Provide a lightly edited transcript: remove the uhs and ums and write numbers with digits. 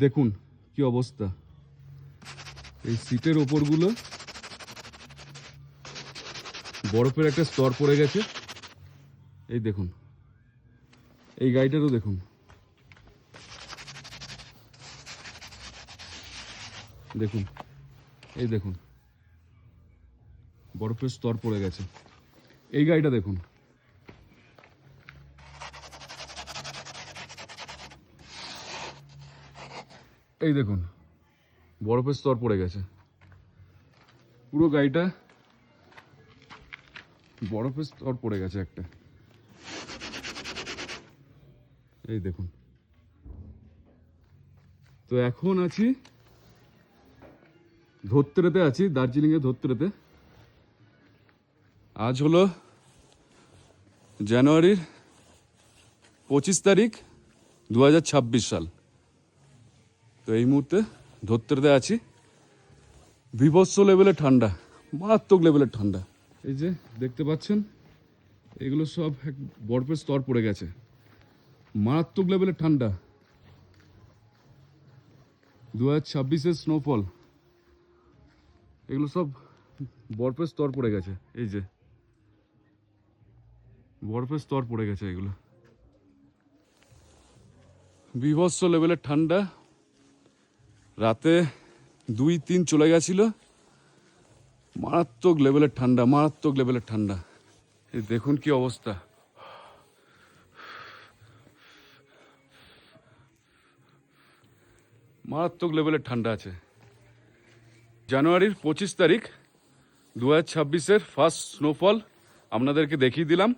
দেখুন কি অবস্থা, এই সিটের ওপরগুলো বরফের একটা স্তর পড়ে গেছে। এই দেখুন, এই গাড়িটারও দেখুন, দেখুন, এই দেখুন বরফের স্তর পড়ে গেছে। এই গাড়িটা দেখুন, এই দেখুন বরফের স্তর পড়ে গেছে। পুরো গাড়িটা বরফের স্তর পড়ে গেছে একটা। এই দেখুন। তো এখন আছি ধোত্রেতে আছি, দার্জিলিংয়ে ধোত্রেতে। আজ হলো জানুয়ারির 25 তারিখ 2026 সাল। তো এই মুহূর্তে ধোত্রেতে আছি। বিভৎস লেভেলের ঠান্ডা, মারাত্মক লেভেলের ঠান্ডা। এই যে দেখতে পাচ্ছেন, এগুলো সব এক বরফের স্তর পড়ে গেছে। মারাত্মক লেভেলের ঠান্ডা। 2026-এর স্নোফল, এগুলো সব বরফের স্তর পড়ে গেছে। এই যে বরফের স্তর পড়ে গেছে এগুলো। বিভৎস লেভেলের ঠান্ডা। রাতে 2-3 চলে গেছিল। মারাত্মক লেভেলের ঠান্ডা, মারাত্মক লেভেলের ঠান্ডা। এই দেখুন কি অবস্থা। মারাত্মক লেভেলের ঠান্ডা আছে। জানুয়ারির 25 তারিখ 2026-এর ফার্স্ট স্নোফল আপনাদেরকে দেখিয়ে দিলাম।